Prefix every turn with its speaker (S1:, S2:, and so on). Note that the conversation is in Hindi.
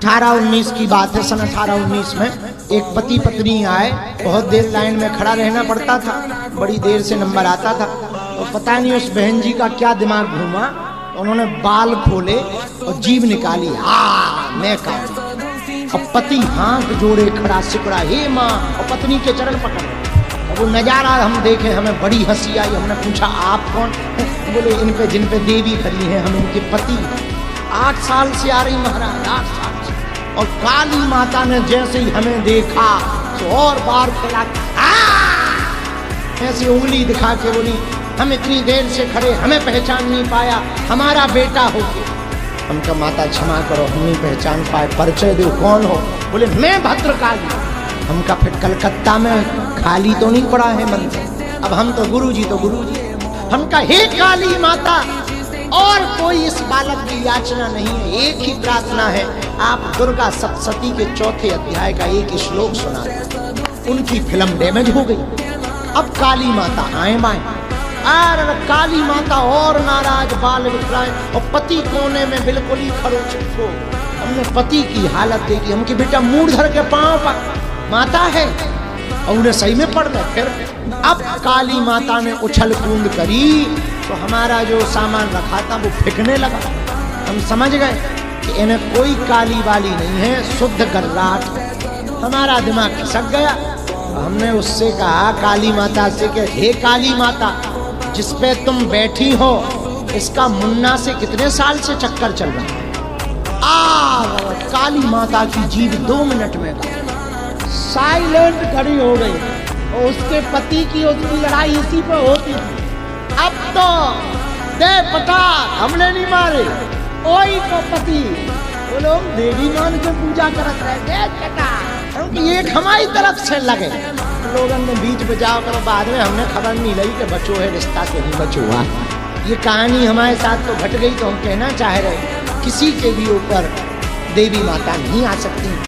S1: 1819 की बात है। सन 1819 में एक पति पत्नी आए। बहुत देर लाइन में खड़ा रहना पड़ता था, बड़ी देर से नंबर आता था। तो पता नहीं उस बहन जी का क्या दिमाग घूमा, उन्होंने बाल खोले और जीभ निकाली। मैं कहा, और पति हाथ जोड़े खड़ा सिकुड़ा, हे माँ, और पत्नी के चरण पकड़। और वो नजारा हम देखे, हमें बड़ी हंसी आई। हमने पूछा आप कौन? बोले इन पे जिन पे देवी खड़ी है हम इनके पति। 8 साल से आ रही महाराज, 8 साल से। और काली माता ने जैसे ही हमें देखा तो और बार खिला ऐसी उंगली दिखा के बोली, हम इतनी देर से खड़े, हमें पहचान नहीं पाया, हमारा बेटा हो गया। हमका माता क्षमा करो, हम नहीं पहचान पाए, परिचय दो, कौन हो? बोले मैं भद्रकाली। हमका फिर कलकत्ता में खाली तो नहीं पड़ा है मंदिर, अब हम तो गुरुजी तो गुरुजी। हमका हे काली माता, और कोई इस बालक की याचना नहीं है, एक ही प्रार्थना है, आप दुर्गा सप्तशती के 4थे अध्याय का एक श्लोक सुना। उनकी फिल्म डैमेज हो गई। अब काली माता आए बाएं, अरे काली माता और नाराज, बाल विखराए, और पति कोने में बिल्कुल ही खरोचित हो। हमने पति की हालत देखी, हमके बेटा मूड धर के पांव पर, माता है, और उन्हें सही में पड़ गए। फिर अब काली माता ने उछल कूद करी तो हमारा जो सामान रखा था वो फेंकने लगा। हम समझ गए कि इन्हें कोई काली वाली नहीं है, शुद्ध गर्राट। हमारा दिमाग खिसक गया। हमने उससे कहा काली माता से कि हे काली माता, जिसपे तुम बैठी हो इसका मुन्ना से कितने साल से चक्कर चल रहा है? काली माता की जीभ 2 मिनट में साइलेंट खड़ी हो गई। और उसके पति की उसकी लड़ाई इसी पे होती थी। अब तो दे पटा, हमने नहीं मारे, ओई को पति। वो लोग देवी मान के पूजा करत रहे, दे पटा, क्योंकि एक हमारी तरफ से लगे। लोगों ने बीच बचाव करो, बाद में हमने खबर नहीं लगी कि बचो है रिश्ता के नहीं बचो हुआ। ये कहानी हमारे साथ तो घट गई। तो हम कहना चाह रहे, किसी के भी ऊपर देवी माता नहीं आ सकती।